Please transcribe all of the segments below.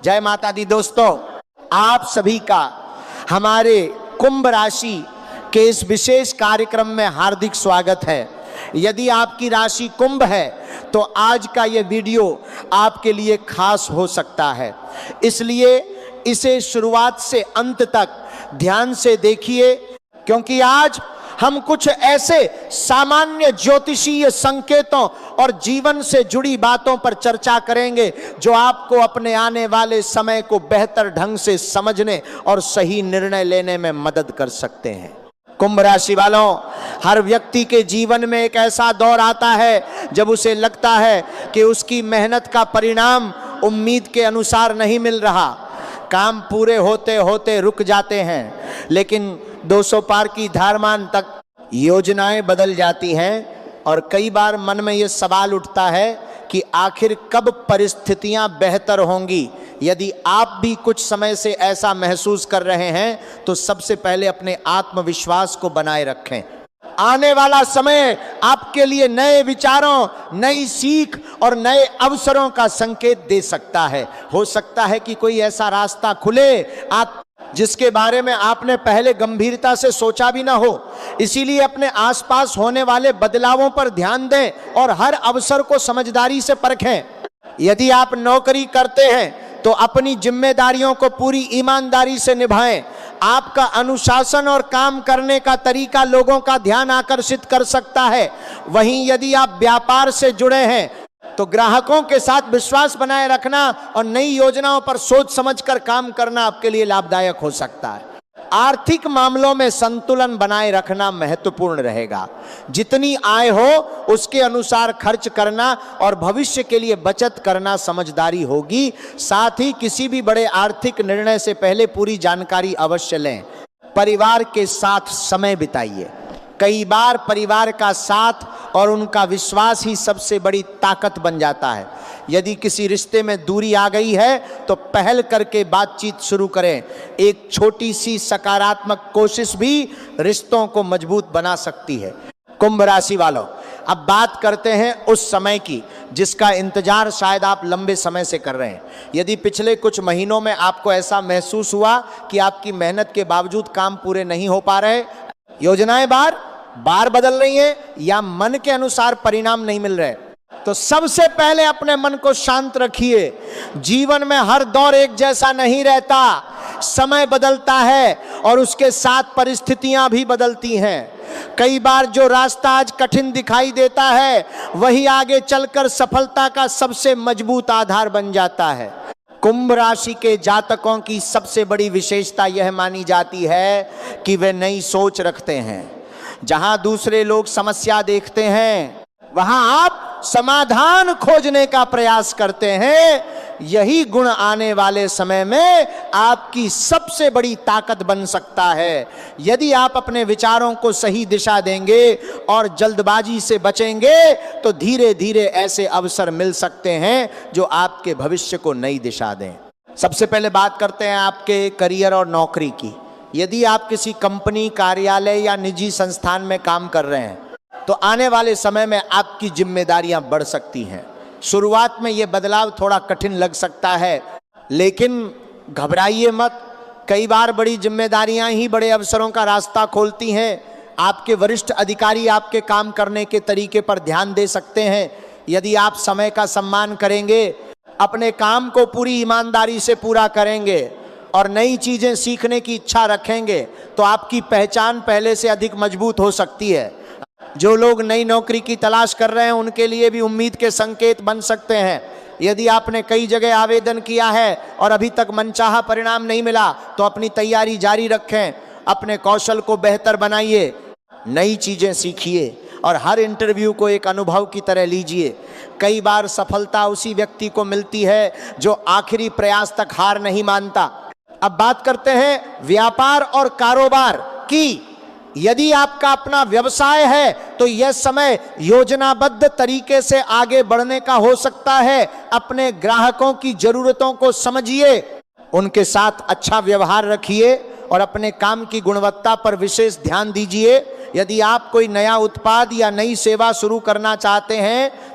जय माता दी। दोस्तों, आप सभी का हमारे कुंभ राशि के इस विशेष कार्यक्रम में हार्दिक स्वागत है। यदि आपकी राशि कुंभ है तो आज का ये वीडियो आपके लिए खास हो सकता है, इसलिए इसे शुरुआत से अंत तक ध्यान से देखिए, क्योंकि आज हम कुछ ऐसे सामान्य ज्योतिषीय संकेतों और जीवन से जुड़ी बातों पर चर्चा करेंगे जो आपको अपने आने वाले समय को बेहतर ढंग से समझने और सही निर्णय लेने में मदद कर सकते हैं। कुंभ राशि वालों, हर व्यक्ति के जीवन में एक ऐसा दौर आता है जब उसे लगता है कि उसकी मेहनत का परिणाम उम्मीद के अनुसार नहीं मिल रहा। काम पूरे होते होते रुक जाते हैं, लेकिन 200 पार की धारमान तक योजनाएं बदल जाती हैं और कई बार मन में ये सवाल उठता है कि आखिर कब परिस्थितियां बेहतर होंगी। यदि आप भी कुछ समय से ऐसा महसूस कर रहे हैं तो सबसे पहले अपने आत्मविश्वास को बनाए रखें। आने वाला समय आपके लिए नए विचारों, नई सीख और नए अवसरों का संकेत दे सकता है। हो सकता है कि कोई ऐसा रास्ता खुले जिसके बारे में आपने पहले गंभीरता से सोचा भी ना हो। इसीलिए अपने आसपास होने वाले बदलावों पर ध्यान दें और हर अवसर को समझदारी से परखें। यदि आप नौकरी करते हैं तो अपनी जिम्मेदारियों को पूरी ईमानदारी से निभाएं। आपका अनुशासन और काम करने का तरीका लोगों का ध्यान आकर्षित कर सकता है। वहीं यदि आप व्यापार से जुड़े हैं तो ग्राहकों के साथ विश्वास बनाए रखना और नई योजनाओं पर सोच समझकर काम करना आपके लिए लाभदायक हो सकता है। आर्थिक मामलों में संतुलन बनाए रखना महत्वपूर्ण रहेगा। जितनी आय हो उसके अनुसार खर्च करना और भविष्य के लिए बचत करना समझदारी होगी। साथ ही किसी भी बड़े आर्थिक निर्णय से पहले पूरी जानकारी अवश्य लें। परिवार के साथ समय बिताइए। कई बार परिवार का साथ और उनका विश्वास ही सबसे बड़ी ताकत बन जाता है। यदि किसी रिश्ते में दूरी आ गई है तो पहल करके बातचीत शुरू करें। एक छोटी सी सकारात्मक कोशिश भी रिश्तों को मजबूत बना सकती है। कुंभ राशि वालों, अब बात करते हैं उस समय की जिसका इंतजार शायद आप लंबे समय से कर रहे हैं। यदि पिछले कुछ महीनों में आपको ऐसा महसूस हुआ कि आपकी मेहनत के बावजूद काम पूरे नहीं हो पा रहे, योजनाएं बार बदल रही हैं या मन के अनुसार परिणाम नहीं मिल रहे, तो सबसे पहले अपने मन को शांत रखिए। जीवन में हर दौर एक जैसा नहीं रहता, समय बदलता है और उसके साथ परिस्थितियां भी बदलती हैं। कई बार जो रास्ता आज कठिन दिखाई देता है वही आगे चलकर सफलता का सबसे मजबूत आधार बन जाता है। कुंभ राशि के जातकों की सबसे बड़ी विशेषता यह मानी जाती है कि वे नई सोच रखते हैं। जहां दूसरे लोग समस्या देखते हैं वहां आप समाधान खोजने का प्रयास करते हैं। यही गुण आने वाले समय में आपकी सबसे बड़ी ताकत बन सकता है। यदि आप अपने विचारों को सही दिशा देंगे और जल्दबाजी से बचेंगे तो धीरे धीरे ऐसे अवसर मिल सकते हैं जो आपके भविष्य को नई दिशा दें। सबसे पहले बात करते हैं आपके करियर और नौकरी की। यदि आप किसी कंपनी, कार्यालय या निजी संस्थान में काम कर रहे हैं तो आने वाले समय में आपकी जिम्मेदारियां बढ़ सकती हैं। शुरुआत में यह बदलाव थोड़ा कठिन लग सकता है, लेकिन घबराइए मत। कई बार बड़ी जिम्मेदारियां ही बड़े अवसरों का रास्ता खोलती हैं। आपके वरिष्ठ अधिकारी आपके काम करने के तरीके पर ध्यान दे सकते हैं। यदि आप समय का सम्मान करेंगे, अपने काम को पूरी ईमानदारी से पूरा करेंगे और नई चीजें सीखने की इच्छा रखेंगे तो आपकी पहचान पहले से अधिक मजबूत हो सकती है। जो लोग नई नौकरी की तलाश कर रहे हैं उनके लिए भी उम्मीद के संकेत बन सकते हैं। यदि आपने कई जगह आवेदन किया है और अभी तक मनचाहा परिणाम नहीं मिला तो अपनी तैयारी जारी रखें। अपने कौशल को बेहतर बनाइए, नई चीजें सीखिए और हर इंटरव्यू को एक अनुभव की तरह लीजिए। कई बार सफलता उसी व्यक्ति को मिलती है जो आखिरी प्रयास तक हार नहीं मानता। अब बात करते हैं व्यापार और कारोबार की। यदि आपका अपना व्यवसाय है तो यह समय योजनाबद्ध तरीके से आगे बढ़ने का हो सकता है। अपने ग्राहकों की जरूरतों को समझिए, उनके साथ अच्छा व्यवहार रखिए और अपने काम की गुणवत्ता पर विशेष ध्यान दीजिए। यदि आप कोई नया उत्पाद या नई सेवा शुरू करना चाहते हैं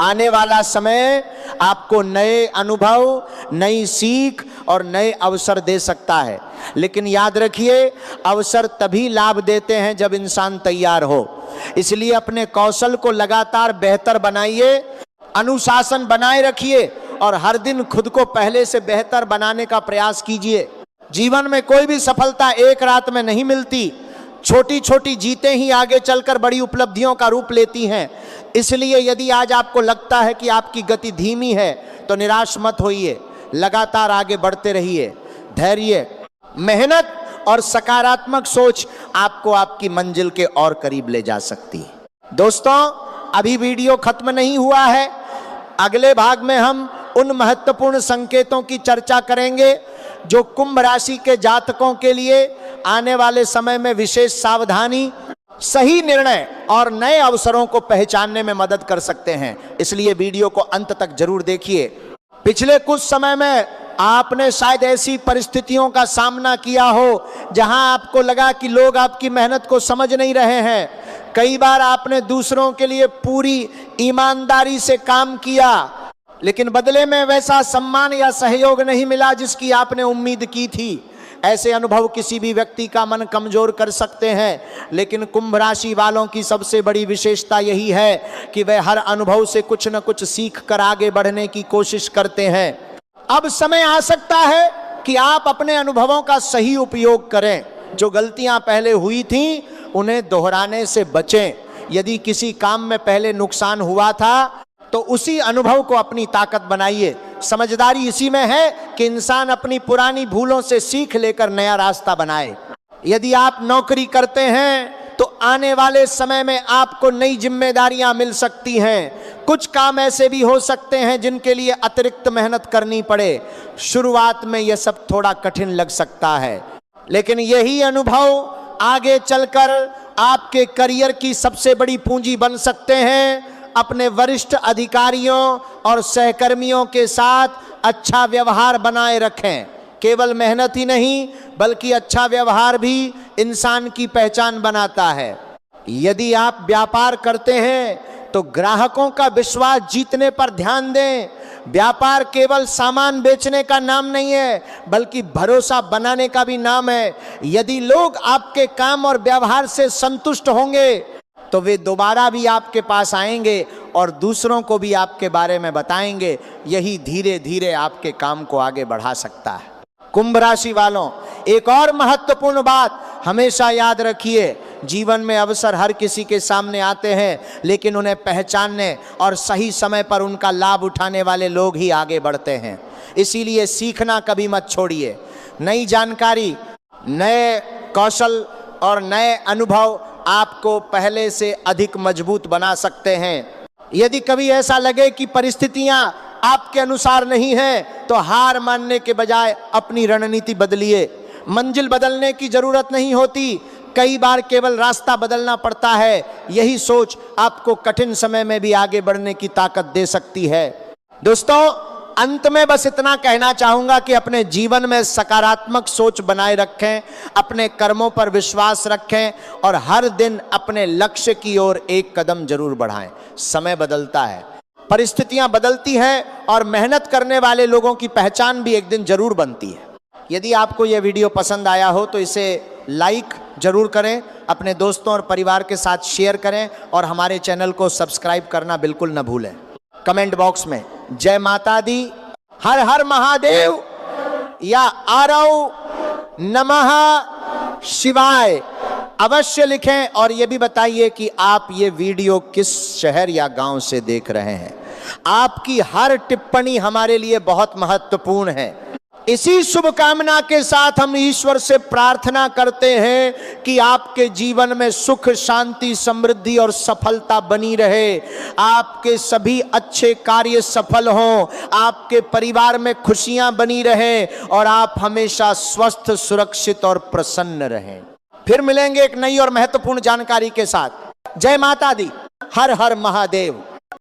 आने वाला समय आपको नए अनुभव, नई सीख और नए अवसर दे सकता है। लेकिन याद रखिए, अवसर तभी लाभ देते हैं जब इंसान तैयार हो। इसलिए अपने कौशल को लगातार बेहतर बनाइए, अनुशासन बनाए रखिए और हर दिन खुद को पहले से बेहतर बनाने का प्रयास कीजिए। जीवन में कोई भी सफलता एक रात में नहीं मिलती। छोटी छोटी जीतें ही आगे चलकर बड़ी उपलब्धियों का रूप लेती हैं। इसलिए यदि आज आपको लगता है कि आपकी गति धीमी है तो निराश मत होइए, लगातार आगे बढ़ते रहिए। धैर्य, मेहनत और सकारात्मक सोच आपको आपकी मंजिल के और करीब ले जा सकती है। दोस्तों, अभी वीडियो खत्म नहीं हुआ है। अगले भाग में हम उन महत्वपूर्ण संकेतों की चर्चा करेंगे जो कुंभ राशि के जातकों के लिए आने वाले समय में विशेष सावधानी, सही निर्णय और नए अवसरों को पहचानने में मदद कर सकते हैं। इसलिए वीडियो को अंत तक जरूर देखिए। पिछले कुछ समय में आपने शायद ऐसी परिस्थितियों का सामना किया हो जहां आपको लगा कि लोग आपकी मेहनत को समझ नहीं रहे हैं। कई बार आपने दूसरों के लिए पूरी ईमानदारी से काम किया, लेकिन बदले में वैसा सम्मान या सहयोग नहीं मिला जिसकी आपने उम्मीद की थी। ऐसे अनुभव किसी भी व्यक्ति का मन कमजोर कर सकते हैं, लेकिन कुंभ राशि वालों की सबसे बड़ी विशेषता यही है कि वे हर अनुभव से कुछ न कुछ सीख कर आगे बढ़ने की कोशिश करते हैं। अब समय आ सकता है कि आप अपने अनुभवों का सही उपयोग करें। जो गलतियां पहले हुई थीं उन्हें दोहराने से बचें। यदि किसी काम में पहले नुकसान हुआ था तो उसी अनुभव को अपनी ताकत बनाइए। समझदारी इसी में है कि इंसान अपनी पुरानी भूलों से सीख लेकर नया रास्ता बनाए। यदि आप नौकरी करते हैं तो आने वाले समय में आपको नई जिम्मेदारियां मिल सकती हैं। कुछ काम ऐसे भी हो सकते हैं जिनके लिए अतिरिक्त मेहनत करनी पड़े। शुरुआत में यह सब थोड़ा कठिन लग सकता है, लेकिन यही अनुभव आगे चलकर आपके करियर की सबसे बड़ी पूंजी बन सकते हैं। अपने वरिष्ठ अधिकारियों और सहकर्मियों के साथ अच्छा व्यवहार बनाए रखें। केवल मेहनत ही नहीं बल्कि अच्छा व्यवहार भी इंसान की पहचान बनाता है। यदि आप व्यापार करते हैं तो ग्राहकों का विश्वास जीतने पर ध्यान दें। व्यापार केवल सामान बेचने का नाम नहीं है बल्कि भरोसा बनाने का भी नाम है। यदि लोग आपके काम और व्यवहार से संतुष्ट होंगे तो वे दोबारा भी आपके पास आएंगे और दूसरों को भी आपके बारे में बताएंगे। यही धीरे धीरे आपके काम को आगे बढ़ा सकता है। कुंभ राशि वालों, एक और महत्वपूर्ण बात हमेशा याद रखिए, जीवन में अवसर हर किसी के सामने आते हैं, लेकिन उन्हें पहचानने और सही समय पर उनका लाभ उठाने वाले लोग ही आगे बढ़ते हैं। इसीलिए सीखना कभी मत छोड़िए। नई जानकारी, नए कौशल और नए अनुभव आपको पहले से अधिक मजबूत बना सकते हैं। यदि कभी ऐसा लगे कि परिस्थितियां आपके अनुसार नहीं हैं, तो हार मानने के बजाय अपनी रणनीति बदलिए। मंजिल बदलने की जरूरत नहीं होती, कई बार केवल रास्ता बदलना पड़ता है। यही सोच आपको कठिन समय में भी आगे बढ़ने की ताकत दे सकती है। दोस्तों, अंत में बस इतना कहना चाहूंगा कि अपने जीवन में सकारात्मक सोच बनाए रखें, अपने कर्मों पर विश्वास रखें और हर दिन अपने लक्ष्य की ओर एक कदम जरूर बढ़ाएं। समय बदलता है, परिस्थितियां बदलती हैं और मेहनत करने वाले लोगों की पहचान भी एक दिन जरूर बनती है। यदि आपको यह वीडियो पसंद आया हो तो इसे लाइक जरूर करें, अपने दोस्तों और परिवार के साथ शेयर करें और हमारे चैनल को सब्सक्राइब करना बिल्कुल न भूलें। कमेंट बॉक्स में जय माता दी, हर हर महादेव या आरव नमः शिवाय अवश्य लिखें और यह भी बताइए कि आप ये वीडियो किस शहर या गांव से देख रहे हैं। आपकी हर टिप्पणी हमारे लिए बहुत महत्वपूर्ण है। इसी शुभकामना के साथ हम ईश्वर से प्रार्थना करते हैं कि आपके जीवन में सुख, शांति, समृद्धि और सफलता बनी रहे। आपके सभी अच्छे कार्य सफल हों, आपके परिवार में खुशियां बनी रहें और आप हमेशा स्वस्थ, सुरक्षित और प्रसन्न रहें। फिर मिलेंगे एक नई और महत्वपूर्ण जानकारी के साथ। जय माता दी, हर हर महादेव।